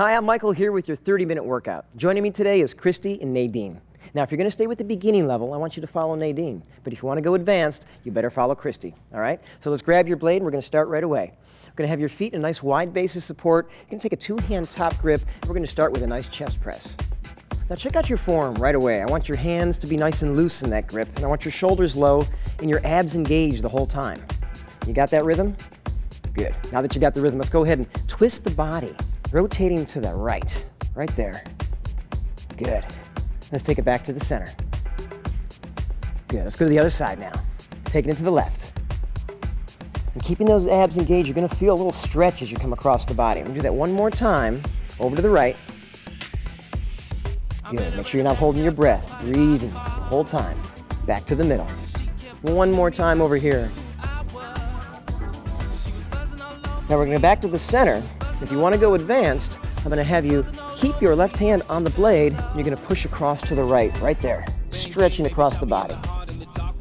Hi, I'm Michael here with your 30-minute workout. Joining me today is Christy and Nadine. Now, if you're going to stay with the beginning level, I want you to follow Nadine. But if you want to go advanced, you better follow Christy, all right? So let's grab your blade, and we're going to start right away. We're going to have your feet in a nice wide base of support. You're going to take a two-hand top grip, and we're going to start with a nice chest press. Now, check out your form right away. I want your hands to be nice and loose in that grip, and I want your shoulders low and your abs engaged the whole time. You got that rhythm? Good. Now that you got the rhythm, let's go ahead and twist the body, rotating to the right there. Good. Let's take it back to the center. Good. Let's go to the other side now. Taking it to the left. And keeping those abs engaged, you're going to feel a little stretch as you come across the body. I'm going to do that one more time. Over to the right. Good. Make sure you're not holding your breath. Breathing the whole time. Back to the middle. One more time over here. Now we're going to go back to the center. If you want to go advanced, I'm going to have you keep your left hand on the blade. And you're going to push across to the right there. Stretching across the body.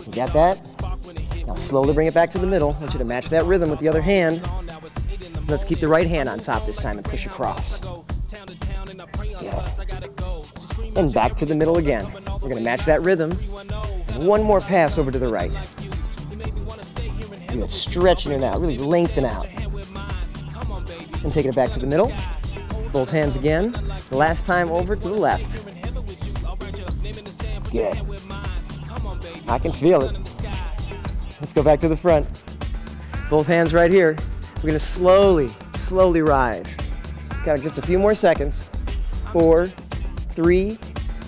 You got that? Now slowly bring it back to the middle. I want you to match that rhythm with the other hand. Let's keep the right hand on top this time and push across. Yeah. And back to the middle again. We're going to match that rhythm. One more pass over to the right. Good. Stretching it out. Really lengthen out. And taking it back to the middle. Both hands again. The last time over to the left. Good. I can feel it. Let's go back to the front. Both hands right here. We're going to slowly rise. Got just a few more seconds. 4, 3,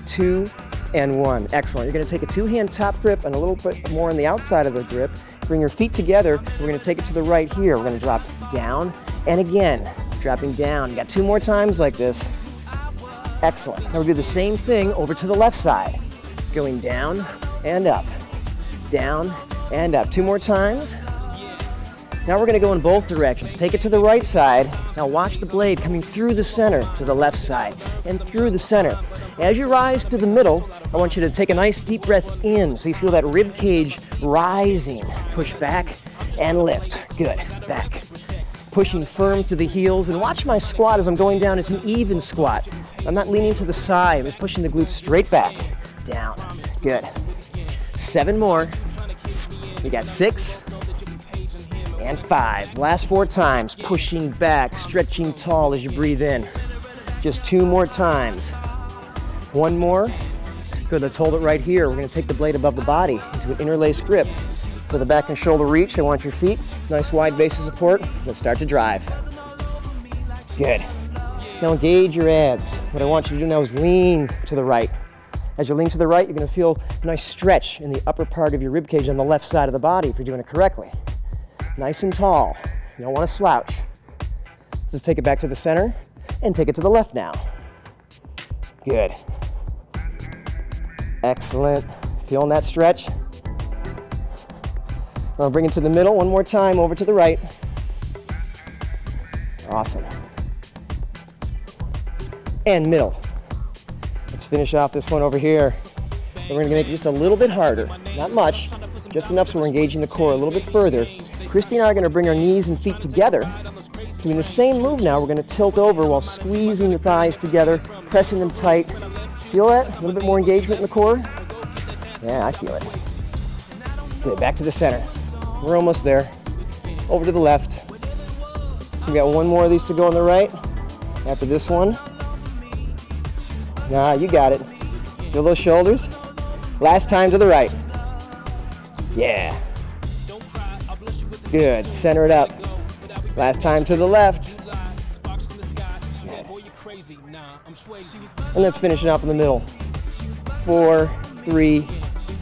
2, and 1. Excellent. You're going to take a two-hand top grip and a little bit more on the outside of the grip. Bring your feet together. We're going to take it to the right here. We're going to drop down and again. Dropping down. You got 2 more times like this. Excellent. Now we'll do the same thing over to the left side. Going down and up. Down and up. 2 more times. Now we're going to go in both directions. Take it to the right side. Now watch the blade coming through the center to the left side and through the center. As you rise to the middle, I want you to take a nice deep breath in so you feel that rib cage rising. Push back and lift. Good. Back. Pushing firm to the heels, and watch my squat as I'm going down. It's an even squat. I'm not leaning to the side. I'm just pushing the glutes straight back. Down. Good. 7 more. We got 6 and 5. Last 4 times. Pushing back, stretching tall as you breathe in. Just 2 more times. 1 more. Good, let's hold it right here. We're going to take the blade above the body into an interlaced grip. For the back and shoulder reach, I want your feet. Nice wide base of support. Let's start to drive. Good. Now engage your abs. What I want you to do now is lean to the right. As you lean to the right, you're going to feel a nice stretch in the upper part of your rib cage on the left side of the body if you're doing it correctly. Nice and tall. You don't want to slouch. Let's take it back to the center and take it to the left now. Good. Excellent. Feeling that stretch? I'll bring it to the middle one more time, over to the right. Awesome. And middle. Let's finish off this one over here. And we're going to make it just a little bit harder. Not much, just enough so we're engaging the core a little bit further. Christy and I are going to bring our knees and feet together. Doing the same move now, we're going to tilt over while squeezing the thighs together, pressing them tight. Feel that? A little bit more engagement in the core? Yeah, I feel it. Good, back to the center. We're almost there. Over to the left. We got 1 more of these to go on the right. After this one. Nah, you got it. Feel those shoulders? Last time to the right. Yeah. Good. Center it up. Last time to the left. Good. And let's finish it up in the middle. 4, 3,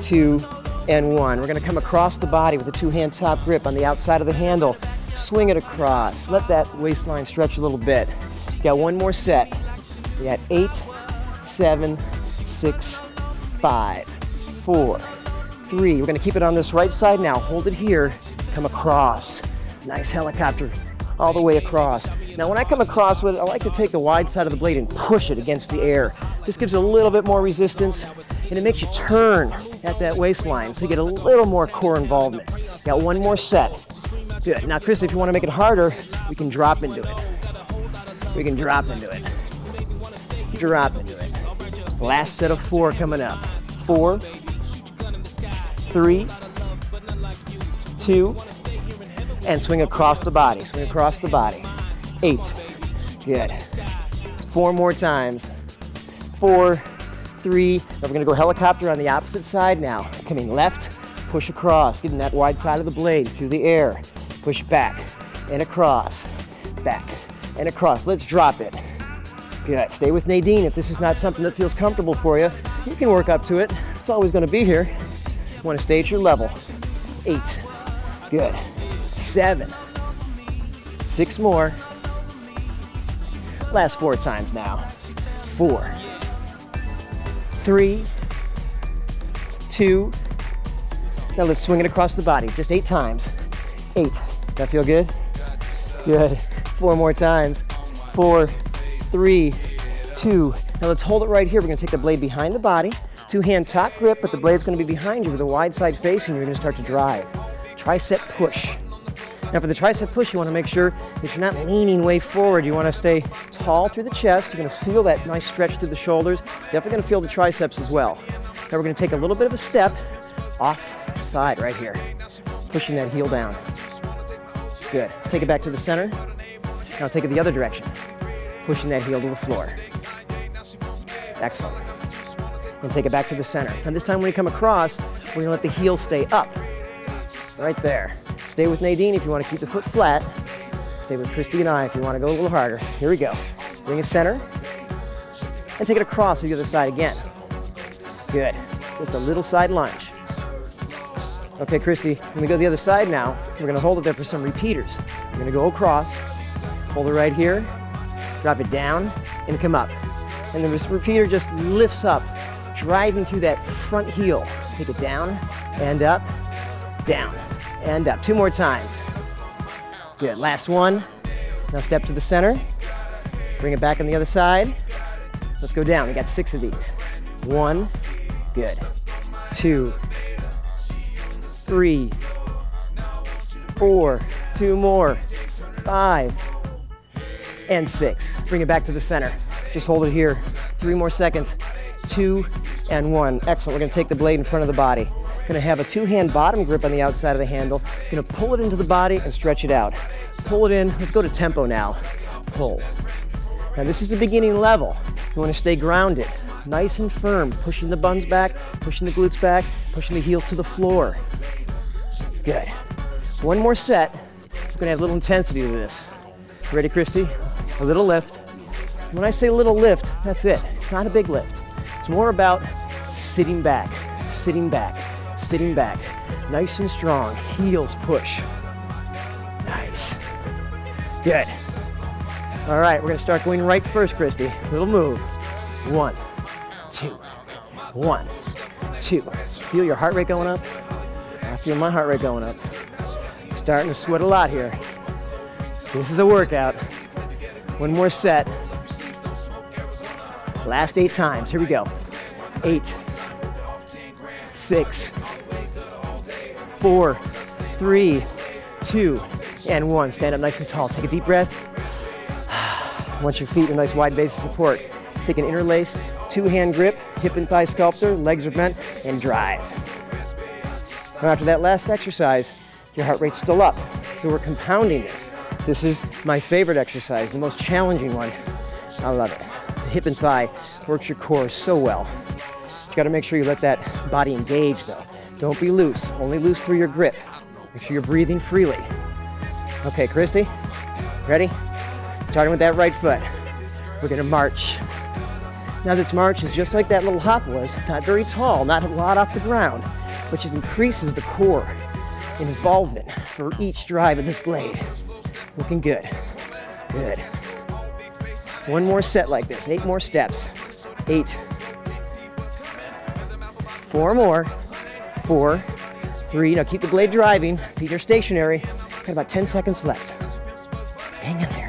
2, and 1. We're going to come across the body with a two-hand top grip on the outside of the handle. Swing it across. Let that waistline stretch a little bit. Got 1 more set. We got 8, 7, 6, 5, 4, 3. We're going to keep it on this right side now. Hold it here. Come across. Nice helicopter all the way across. Now when I come across with it, I like to take the wide side of the blade and push it against the air. This gives a little bit more resistance, and it makes you turn at that waistline, so you get a little more core involvement. Got 1 more set. Good. Now, Chris, if you want to make it harder, we can drop into it. We can drop into it. drop into it. Last set of 4 coming up. 4, 3, 2, and swing across the body. Swing across the body. 8. Good. 4 more times. 4, 3. Now we're going to go helicopter on the opposite side now. Coming left, push across, getting that wide side of the blade through the air. Push back and across, back and across. Let's drop it. Good. Stay with Nadine. If this is not something that feels comfortable for you, you can work up to it. It's always going to be here. You want to stay at your level. 8. Good. 7. 6 more. Last 4 times now. 4, 3, 2. Now let's swing it across the body. Just 8 times. 8. That feel good? Good. 4 more times. 4, 3, 2. Now let's hold it right here. We're going to take the blade behind the body. 2-hand top grip, but the blade's going to be behind you with a wide side facing. You're going to start to drive. Tricep push. Now for the tricep push, you want to make sure that you're not leaning way forward. You want to stay tall through the chest. You're going to feel that nice stretch through the shoulders. Definitely going to feel the triceps as well. Now we're going to take a little bit of a step off the side right here. Pushing that heel down. Good. Let's take it back to the center. Now take it the other direction. Pushing that heel to the floor. Excellent. And take it back to the center. And this time when you come across, we're going to let the heel stay up. Right there. Stay with Nadine if you want to keep the foot flat. Stay with Christy and I if you want to go a little harder. Here we go. Bring it center. And take it across to the other side again. Good. Just a little side lunge. Okay, Christy, when we go the other side now, we're going to hold it there for some repeaters. We're going to go across. Hold it right here. Drop it down and come up. And the repeater just lifts up, driving through that front heel. Take it down and up, down and up. 2 more times. Good. Last one. Now step to the center. Bring it back on the other side. Let's go down. We got 6 of these. 1. Good. 2. 3. 4. 2 more. 5. And 6. Bring it back to the center. Just hold it here. 3 more seconds. 2 and 1. Excellent. We're going to take the blade in front of the body. Going to have a 2-hand bottom grip on the outside of the handle. Going to pull it into the body and stretch it out. Pull it in. Let's go to tempo now. Pull. Now this is the beginning level. You want to stay grounded, nice and firm, pushing the buns back, pushing the glutes back, pushing the heels to the floor. Good. 1 more set. We're going to have a little intensity to this. Ready, Christy? A little lift. When I say a little lift, that's it. It's not a big lift. It's more about sitting back, sitting back, sitting back. Nice and strong. Heels push. Nice. Good. All right, we're going to start going right first, Christy. Little move. 1, 2, 1, 2. Feel your heart rate going up? I feel my heart rate going up. Starting to sweat a lot here. This is a workout. 1 more set. Last 8 times. Here we go. 8, 6, 4, 3, 2, and 1. Stand up nice and tall. Take a deep breath. Want your feet in a nice wide base of support. Take an interlace, 2-hand grip, hip and thigh sculptor, legs are bent, and drive. Now after that last exercise, your heart rate's still up. So we're compounding this. This is my favorite exercise, the most challenging one. I love it. The hip and thigh works your core so well. You gotta make sure you let that body engage though. Don't be loose, only loose through your grip. Make sure you're breathing freely. Okay, Christy, ready? Starting with that right foot. We're gonna march. Now this march is just like that little hop was, not very tall, not a lot off the ground, which increases the core involvement for each drive of this blade. Looking good. Good. 1 more set like this, 8 more steps. 8. 4 more. 4, 3. Now keep the blade driving, feet are stationary. Got about 10 seconds left. Hang in there.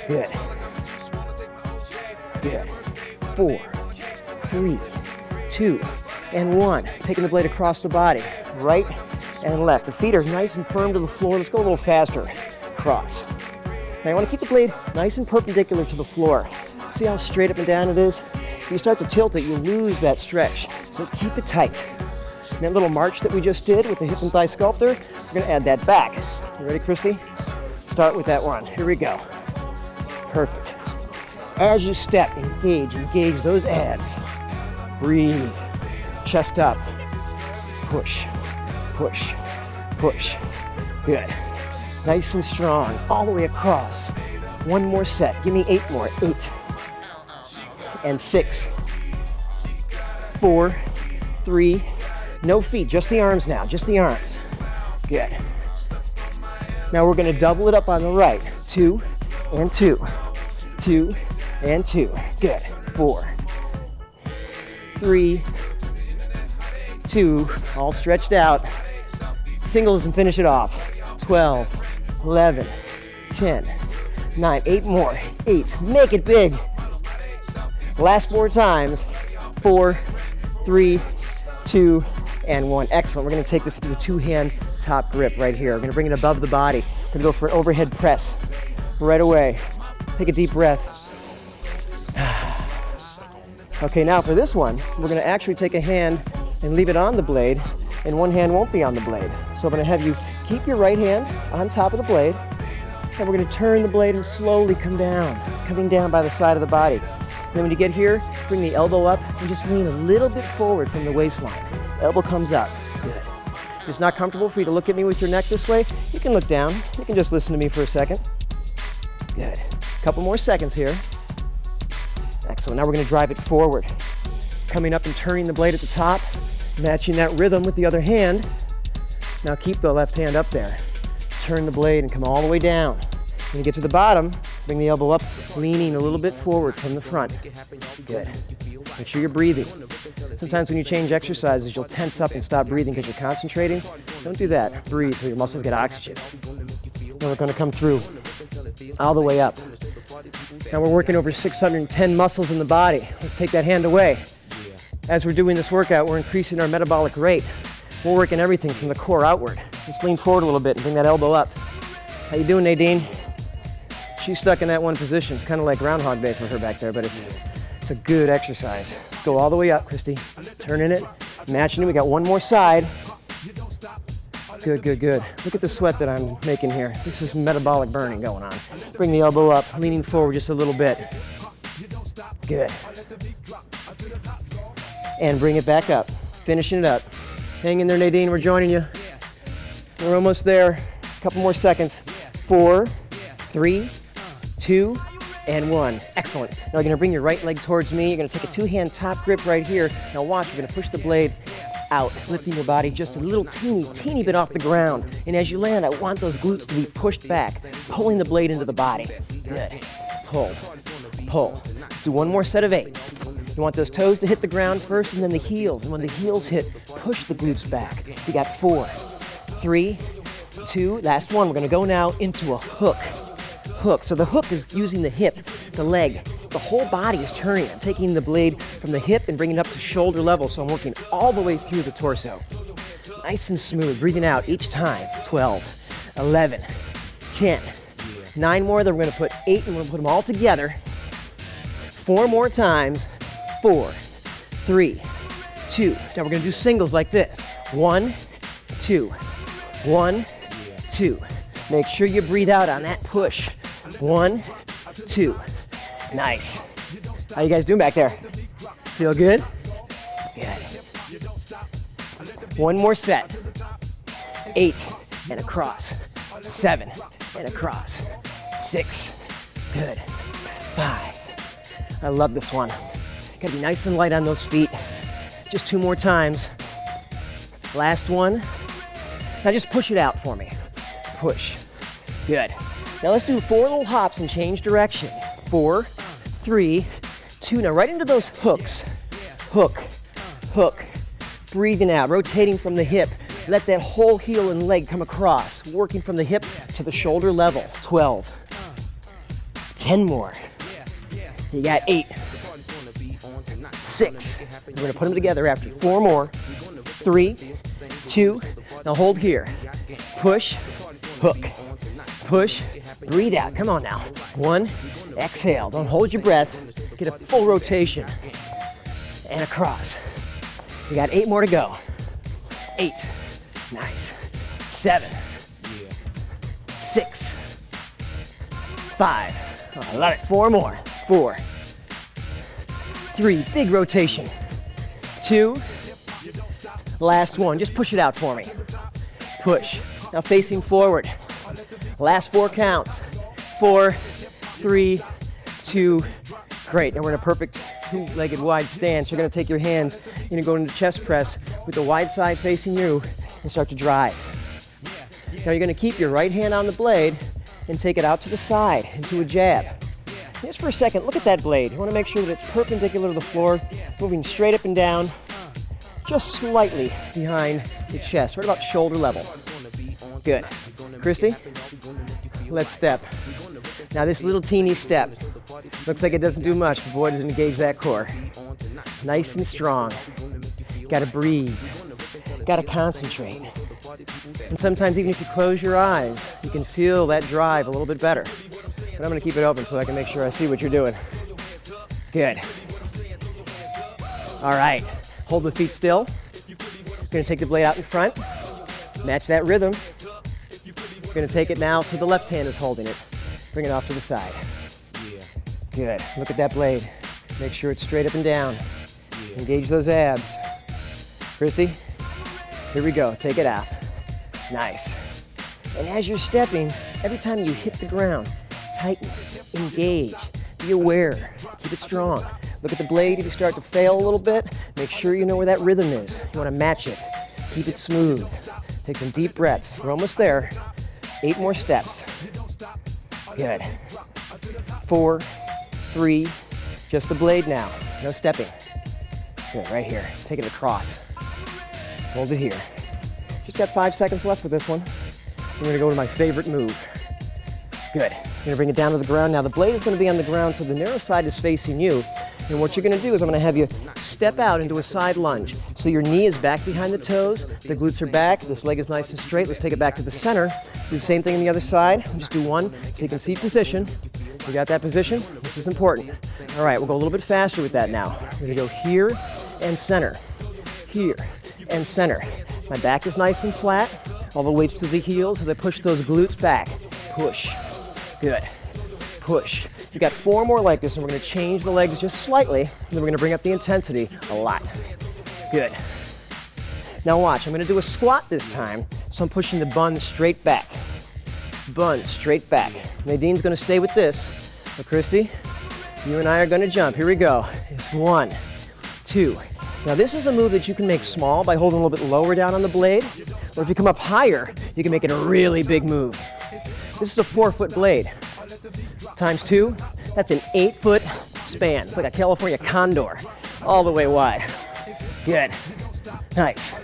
Good. Good. 4, 3, 2, and 1. Taking the blade across the body, right and left. The feet are nice and firm to the floor. Let's go a little faster. Cross. Now you want to keep the blade nice and perpendicular to the floor. See how straight up and down it is? If you start to tilt it, you lose that stretch. So keep it tight. And that little march that we just did with the hip and thigh sculptor, we're gonna add that back. You ready, Christy? Start with that one. Here we go. Perfect. As you step, engage those abs. Breathe. Chest up. Push, push, push. Good. Nice and strong, all the way across. One more set. Give me 8 more. 8 and 6, 4, 3. No feet, just the arms now, just the arms. Good. Now we're gonna double it up on the right. 2 and 2, 2 and 2. Good. 4, 3, 2, all stretched out. Singles and finish it off. 12, 11, 10, 9, 8 more. 8, make it big. Last 4 times. 4, 3, 2, and 1. Excellent. We're gonna take this to a 2-hand top grip right here. We're gonna bring it above the body. We're gonna go for an overhead press right away. Take a deep breath. Okay, now for this one, we're gonna actually take a hand and leave it on the blade, and one hand won't be on the blade. So I'm gonna have you keep your right hand on top of the blade, and we're gonna turn the blade and slowly come down, coming down by the side of the body. And then when you get here, bring the elbow up and just lean a little bit forward from the waistline. Elbow comes up. Good. If it's not comfortable for you to look at me with your neck this way, you can look down. You can just listen to me for a second. Good. Couple more seconds here. Excellent. Now we're gonna drive it forward. Coming up and turning the blade at the top, matching that rhythm with the other hand. Now keep the left hand up there. Turn the blade and come all the way down. When you get to the bottom, bring the elbow up, leaning a little bit forward from the front. Good. Make sure you're breathing. Sometimes when you change exercises, you'll tense up and stop breathing because you're concentrating. Don't do that. Breathe so your muscles get oxygen. Then we're going to come through all the way up. Now we're working over 610 muscles in the body. Let's take that hand away. As we're doing this workout, we're increasing our metabolic rate. We're working everything from the core outward. Just lean forward a little bit and bring that elbow up. How you doing, Nadine? She's stuck in that one position. It's kind of like Groundhog Day for her back there, but it's a good exercise. Let's go all the way up, Christy. Turning it, matching it. We got one more side. Good, good, good. Look at the sweat that I'm making here. This is metabolic burning going on. Bring the elbow up, leaning forward just a little bit. Good. And bring it back up, finishing it up. Hang in there, Nadine, we're joining you. We're almost there. A couple more seconds. 4, 3, 2, and 1. Excellent. Now you're gonna bring your right leg towards me. You're gonna take a 2-hand top grip right here. Now watch, you're gonna push the blade out, lifting your body just a little teeny bit off the ground. And as you land, I want those glutes to be pushed back, pulling the blade into the body. Good. Pull, pull. Let's do one more set of 8. You want those toes to hit the ground first and then the heels. And when the heels hit, push the glutes back. We got 4, 3, 2, last one. We're gonna go now into a hook. Hook. So the hook is using the hip, the leg. The whole body is turning. I'm taking the blade from the hip and bringing it up to shoulder level, so I'm working all the way through the torso. Nice and smooth, breathing out each time. 12, 11, 10, 9 more, then we're gonna put 8 and we're gonna put them all together. 4 more times. 4, 3, 2. Now we're gonna do singles like this. 1, 2, 1, 2. Make sure you breathe out on that push. 1, 2. Nice. How you guys doing back there? Feel good? Good. One more set. 8 and across. 7 and across. 6. Good. 5. I love this one. Gotta be nice and light on those feet. Just 2 more times. Last one. Now just push it out for me. Push. Good. Now let's do 4 little hops and change direction. 4, 3, 2. Now right into those hooks. Hook, hook. Breathing out, rotating from the hip. Let that whole heel and leg come across. Working from the hip to the shoulder level. 12. 10 more. You got 8. 6. We're gonna put them together after 4 more. 3, 2. Now hold here. Push, hook, push, breathe out. Come on now. 1, exhale. Don't hold your breath. Get a full rotation. And across. You got 8 more to go. 8. Nice. 7. 6. 5. Oh, I love it. 4 more. 4. 3. Big rotation. 2. Last one. Just push it out for me. Push. Now facing forward. Last 4 counts. 4, 3, 2. Great. Now we're in a perfect two-legged wide stance. You're going to take your hands, you're going to go into chest press with the wide side facing you and start to drive. Now you're going to keep your right hand on the blade and take it out to the side into a jab. Just for a second, look at that blade. You want to make sure that it's perpendicular to the floor, moving straight up and down, just slightly behind the chest, right about shoulder level. Good. Christy, let's step. Now this little teeny step, looks like it doesn't do much, but boy, does it engage that core. Nice and strong. Gotta breathe. Gotta concentrate. And sometimes even if you close your eyes, you can feel that drive a little bit better. But I'm gonna keep it open so I can make sure I see what you're doing. Good. All right, hold the feet still. Gonna take the blade out in front. Match that rhythm. We're gonna take it now so the left hand is holding it. Bring it off to the side. Good. Look at that blade. Make sure it's straight up and down. Engage those abs. Christy, here we go. Take it out. Nice. And as you're stepping, every time you hit the ground, tighten, engage, be aware, keep it strong. Look at the blade. If you start to fail a little bit, make sure you know where that rhythm is. You want to match it. Keep it smooth. Take some deep breaths. We're almost there. 8 more steps. Good. 4, 3, just the blade now. No stepping. Good, right here. Take it across. Hold it here. Just got 5 seconds left with this one. I'm gonna go to my favorite move. Good. You're gonna bring it down to the ground. Now the blade is gonna be on the ground, so the narrow side is facing you. And what you're gonna do is I'm gonna have you step out into a side lunge. So your knee is back behind the toes, the glutes are back, this leg is nice and straight. Let's take it back to the center. Do the same thing on the other side. Just do one so you can see position. You got that position? This is important. All right, we'll go a little bit faster with that now. We're gonna go here and center, here and center. My back is nice and flat. All the weights to the heels as I push those glutes back. Push. Good. Push. You've got 4 more like this, and we're going to change the legs just slightly, and then we're going to bring up the intensity a lot. Good. Now watch, I'm going to do a squat this time, so I'm pushing the bun straight back. Bun straight back. Nadine's going to stay with this, but Christy, you and I are going to jump. Here we go. It's 1, 2. Now this is a move that you can make small by holding a little bit lower down on the blade, or if you come up higher, you can make it a really big move. This is a 4-foot blade. Times 2, that's an 8-foot span. It's like a California condor, all the way wide. Good. Nice.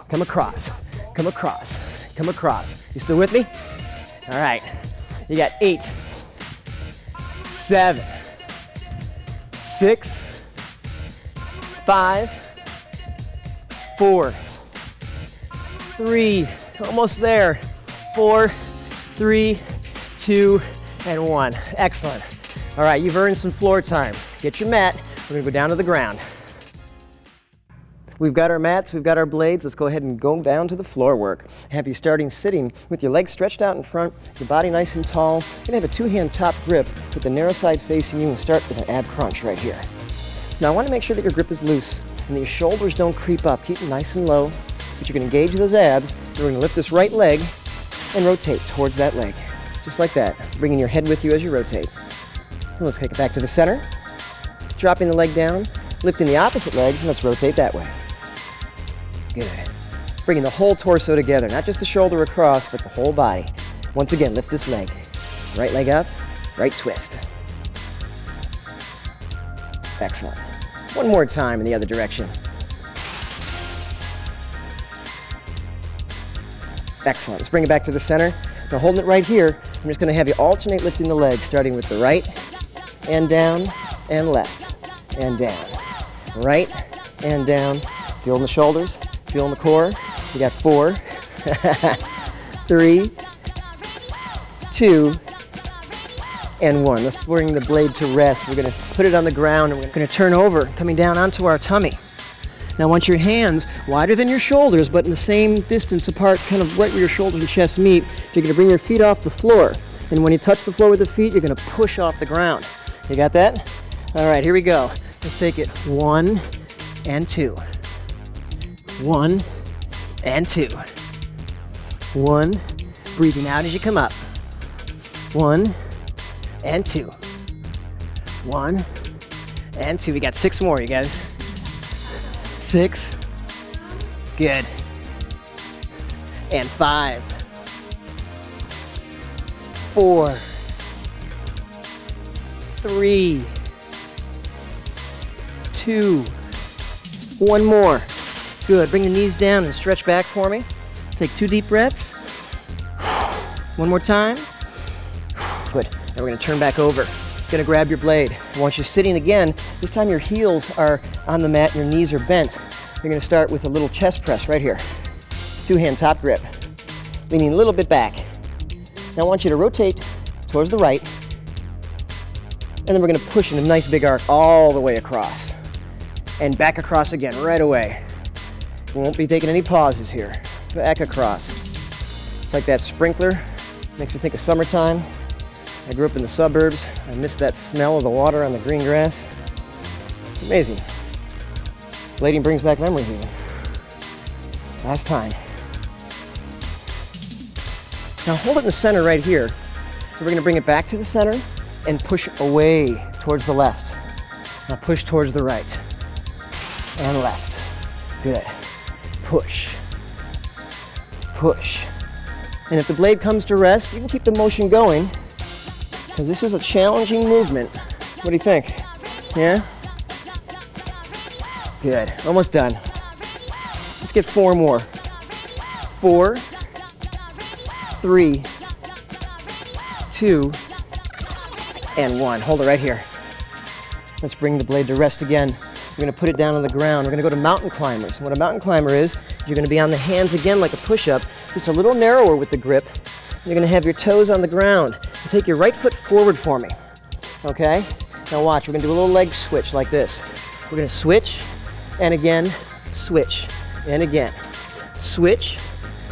Come across, come across, come across. You still with me? All right. You got 8, 7, 6, 5, 4, 3, almost there. 4, 3, 2, and 1. Excellent. All right, you've earned some floor time. Get your mat. We're gonna go down to the ground. We've got our mats, we've got our blades. Let's go ahead and go down to the floor work. Have you starting sitting with your legs stretched out in front, your body nice and tall. You're gonna have a 2-hand top grip with the narrow side facing you and start with an ab crunch right here. Now I wanna make sure that your grip is loose and that your shoulders don't creep up. Keep them nice and low, but you can engage those abs. We're gonna lift this right leg and rotate towards that leg. Just like that, bringing your head with you as you rotate. And let's take it back to the center. Dropping the leg down, lifting the opposite leg, and let's rotate that way. Good. Bringing the whole torso together, not just the shoulder across, but the whole body. Once again, lift this leg. Right leg up, right twist. Excellent. One more time in the other direction. Excellent. Let's bring it back to the center. Now holding it right here, I'm just going to have you alternate lifting the legs, starting with the right and down and left and down. Right and down. Feeling the shoulders, feeling the core. You got 4, 3, 2, and 1. Let's bring the blade to rest. We're going to put it on the ground and we're going to turn over, coming down onto our tummy. Now I want your hands wider than your shoulders, but in the same distance apart, kind of right where your shoulders and chest meet. You're going to bring your feet off the floor. And when you touch the floor with the feet, you're going to push off the ground. You got that? All right, here we go. Let's take it 1 and 2. 1 and 2. 1. Breathing out as you come up. 1 and 2. 1 and 2. We got 6 more, you guys. 6. Good. And 5. 4. 3. 2. 1 more. Good. Bring the knees down and stretch back for me. Take 2 deep breaths. 1 more time. Good. Now we're going to turn back over. Going to grab your blade. I want you sitting again. This time your heels are on the mat, your knees are bent. You're going to start with a little chest press right here. 2-hand top grip. Leaning a little bit back. Now I want you to rotate towards the right. And then we're going to push in a nice big arc all the way across. And back across again right away. We won't be taking any pauses here. Back across. It's like that sprinkler. Makes me think of summertime. I grew up in the suburbs. I miss that smell of the water on the green grass. It's amazing. Blading brings back memories even. Last time. Now hold it in the center right here. We're going to bring it back to the center and push away towards the left. Now push towards the right and left. Good. Push. Push. And if the blade comes to rest, you can keep the motion going, because this is a challenging movement. What do you think? Yeah? Good. Almost done. Let's get 4 more. 4, 3, 2, and 1. Hold it right here. Let's bring the blade to rest again. We're going to put it down on the ground. We're going to go to mountain climbers. What a mountain climber is, you're going to be on the hands again like a push-up, just a little narrower with the grip. You're going to have your toes on the ground. And take your right foot forward for me. Okay? Now watch, we're going to do a little leg switch like this. We're going to switch, and again, switch, and again. Switch,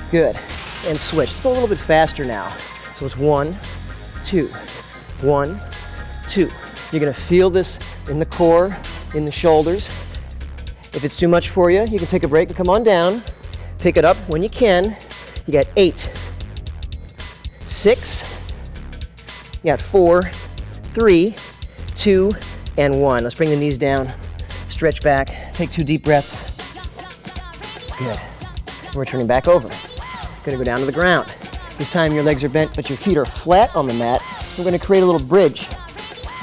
good, and switch. Let's go a little bit faster now. So it's 1, 2, 1, 2. You're going to feel this in the core, in the shoulders. If it's too much for you, you can take a break and come on down. Pick it up when you can. You got 8, 6, you got 4, 3, 2, and 1. Let's bring the knees down. Stretch back. Take 2 deep breaths. Good. We're turning back over. Gonna go down to the ground. This time your legs are bent, but your feet are flat on the mat. We're gonna create a little bridge.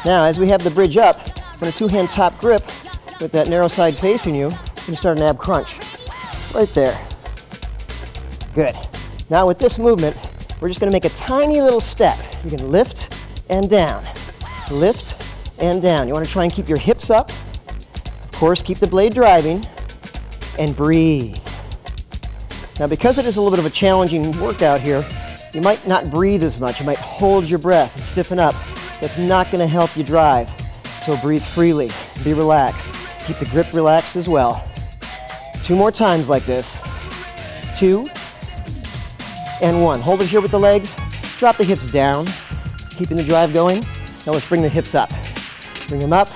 Now, as we have the bridge up, we're in a 2-hand top grip with that narrow side facing you. We're gonna start an ab crunch. Right there. Good. Now with this movement, we're just gonna make a tiny little step. You can lift and down. Lift and down. You wanna try and keep your hips up. Of course, keep the blade driving and breathe. Now because it is a little bit of a challenging workout here, you might not breathe as much. You might hold your breath and stiffen up. That's not gonna help you drive. So breathe freely, be relaxed. Keep the grip relaxed as well. 2 more times like this. 2 and 1. Hold it here with the legs. Drop the hips down, keeping the drive going. Now let's bring the hips up. Bring them up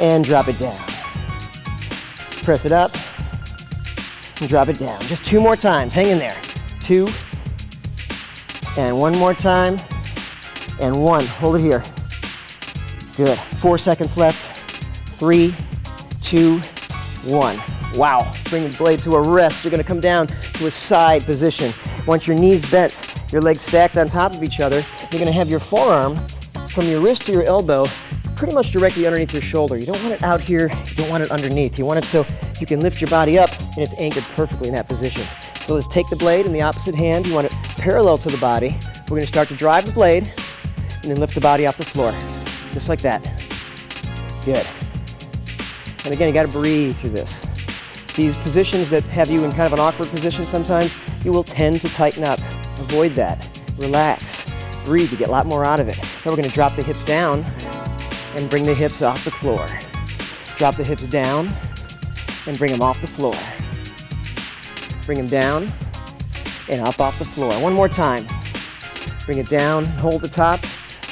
and drop it down. Press it up and drop it down. Just 2 more times. Hang in there. 2 and 1 more time and 1. Hold it here. Good. 4 seconds left. 3, 2, 1. Wow. Bring the blade to a rest. You're going to come down to a side position. Once your knees bent, your legs stacked on top of each other, you're going to have your forearm from your wrist to your elbow pretty much directly underneath your shoulder. You don't want it out here. You don't want it underneath. You want it so you can lift your body up and it's anchored perfectly in that position. So let's take the blade in the opposite hand. You want it parallel to the body. We're going to start to drive the blade and then lift the body off the floor. Just like that. Good. And again, you got to breathe through this. These positions that have you in kind of an awkward position sometimes, you will tend to tighten up. Avoid that. Relax. Breathe. You get a lot more out of it. Then we're going to drop the hips down and bring the hips off the floor. Drop the hips down and bring them off the floor. Bring them down and up off the floor. One more time. Bring it down, hold the top,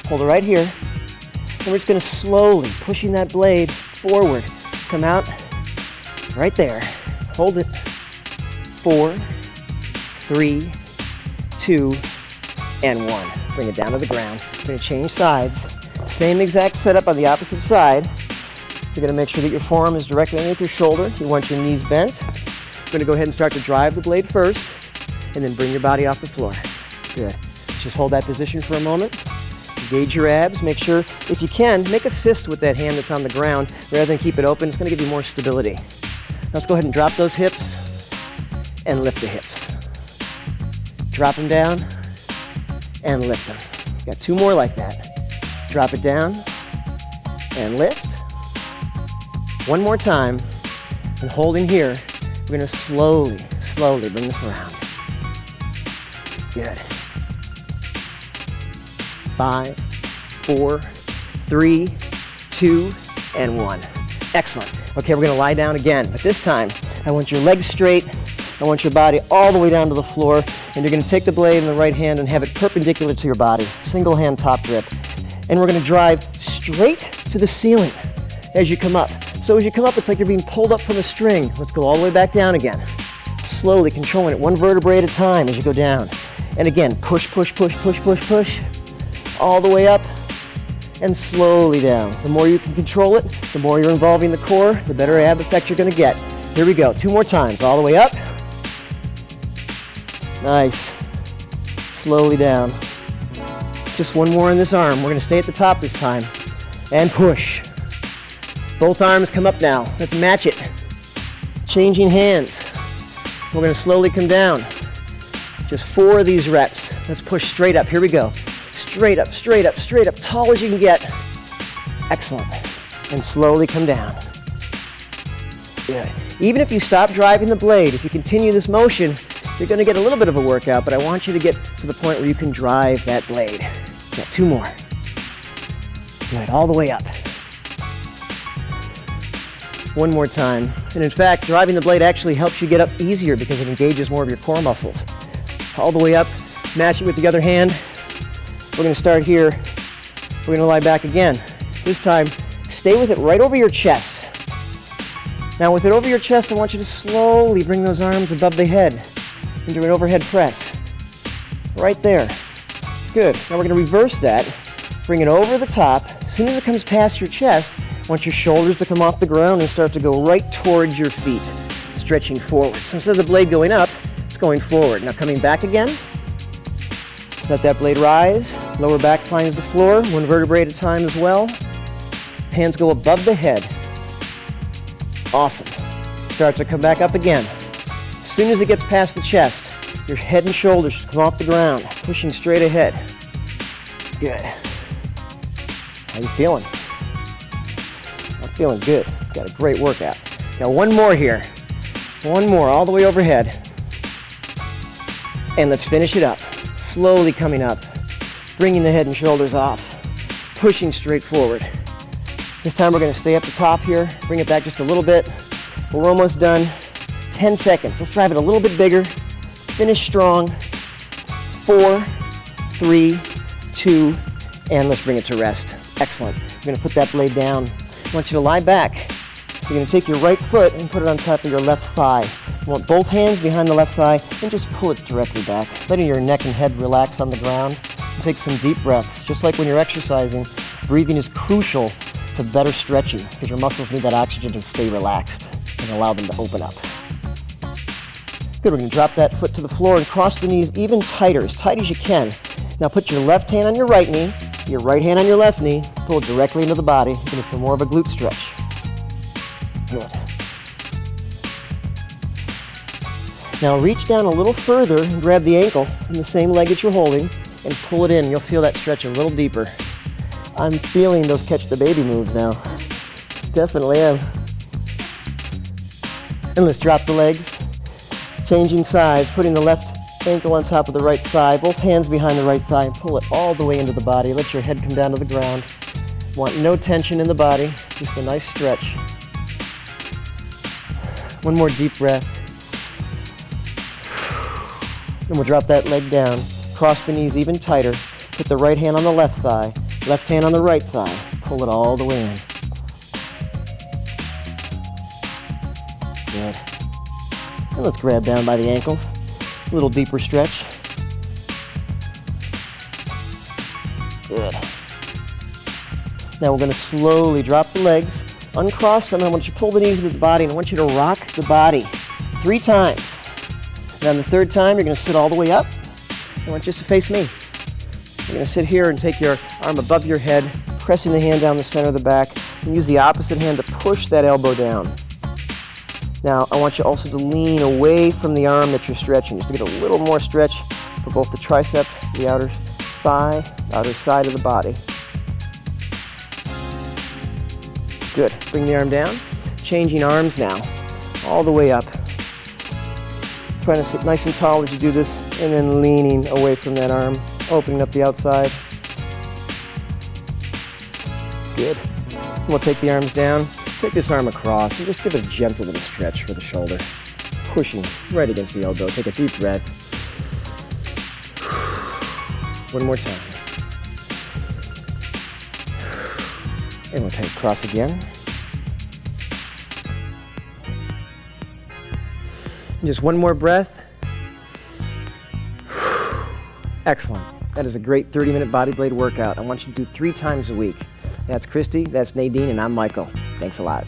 hold it right here. And we're just going to slowly, pushing that blade forward, come out right there. Hold it. 4, 3, 2, and 1. Bring it down to the ground. We're going to change sides. Same exact setup on the opposite side. You're going to make sure that your forearm is directly underneath your shoulder. You want your knees bent. You're going to go ahead and start to drive the blade first, and then bring your body off the floor. Good. Just hold that position for a moment. Engage your abs. Make sure, if you can, make a fist with that hand that's on the ground rather than keep it open. It's going to give you more stability. Now let's go ahead and drop those hips and lift the hips. Drop them down and lift them. Got 2 more like that. Drop it down and lift. 1 more time, and holding here, we're going to slowly bring this around. Good. 5, 4, 3, 2, and 1. Excellent. Okay, we're going to lie down again, but this time, I want your legs straight. I want your body all the way down to the floor, and you're going to take the blade in the right hand and have it perpendicular to your body. Single hand top grip. And we're going to drive straight to the ceiling as you come up. So as you come up, it's like you're being pulled up from a string. Let's go all the way back down again. Slowly controlling it, 1 vertebrae at a time as you go down. And again, push, push, push, push, push, push. All the way up and slowly down. The more you can control it, the more you're involving the core, the better ab effect you're going to get. Here we go. 2 more times. All the way up. Nice. Slowly down. Just 1 more in this arm. We're going to stay at the top this time. And push. Both arms come up now. Let's match it. Changing hands. We're going to slowly come down. Just 4 of these reps. Let's push straight up. Here we go. Straight up, straight up, straight up. Tall as you can get. Excellent. And slowly come down. Good. Even if you stop driving the blade, if you continue this motion, you're going to get a little bit of a workout, but I want you to get to the point where you can drive that blade. Got 2 more. Good. All the way up. 1 more time. And in fact, driving the blade actually helps you get up easier because it engages more of your core muscles. All the way up, match it with the other hand. We're going to start here. We're going to lie back again. This time, stay with it right over your chest. Now with it over your chest, I want you to slowly bring those arms above the head into an overhead press. Right there. Good. Now we're going to reverse that. Bring it over the top. As soon as it comes past your chest, I want your shoulders to come off the ground and start to go right towards your feet, stretching forward. So instead of the blade going up, it's going forward. Now coming back again. Let that blade rise. Lower back finds the floor, 1 vertebrae at a time as well. Hands go above the head. Awesome. Start to come back up again. As soon as it gets past the chest, your head and shoulders come off the ground, pushing straight ahead. Good. How you feeling? I'm feeling good. Got a great workout. Now 1 more here. 1 more, all the way overhead. And let's finish it up. Slowly coming up, bringing the head and shoulders off, pushing straight forward. This time we're going to stay up the top here, bring it back just a little bit. We're almost done. 10 seconds. Let's drive it a little bit bigger. Finish strong. 4, 3, 2, and let's bring it to rest. Excellent. We're going to put that blade down. I want you to lie back. You're going to take your right foot and put it on top of your left thigh. You want both hands behind the left thigh and just pull it directly back, letting your neck and head relax on the ground. And take some deep breaths. Just like when you're exercising, breathing is crucial to better stretching because your muscles need that oxygen to stay relaxed and allow them to open up. Good, we're going to drop that foot to the floor and cross the knees even tighter, as tight as you can. Now put your left hand on your right knee, your right hand on your left knee, pull it directly into the body. You're going to feel more of a glute stretch. Good. Now reach down a little further and grab the ankle in the same leg that you're holding and pull it in. You'll feel that stretch a little deeper. I'm feeling those catch the baby moves now. Definitely am. And let's drop the legs. Changing sides, putting the left Ankle on top of the right thigh, both hands behind the right thigh, and pull it all the way into the body. Let your head come down to the ground. Want no tension in the body, just a nice stretch. One more deep breath. Then we'll drop that leg down, cross the knees even tighter, put the right hand on the left thigh, left hand on the right thigh, pull it all the way in. Good. And let's grab down by the ankles. A little deeper stretch. Good. Now we're going to slowly drop the legs, uncross them, and I want you to pull the knees into the body, and I want you to rock the body 3 times. Then the 3rd time, you're going to sit all the way up. I want you just to face me. You're going to sit here and take your arm above your head, pressing the hand down the center of the back, and use the opposite hand to push that elbow down. Now, I want you also to lean away from the arm that you're stretching, just to get a little more stretch for both the tricep, the outer thigh, outer side of the body. Good. Bring the arm down. Changing arms now, all the way up. Trying to sit nice and tall as you do this, and then leaning away from that arm, opening up the outside. Good. We'll take the arms down. Take this arm across and just give it a gentle little stretch for the shoulder. Pushing right against the elbow. Take a deep breath. One more time. And we'll take cross again. And just one more breath. Excellent. That is a great 30-minute Bodyblade workout. I want you to do 3 times a week. That's Christy, that's Nadine, and I'm Michael. Thanks a lot.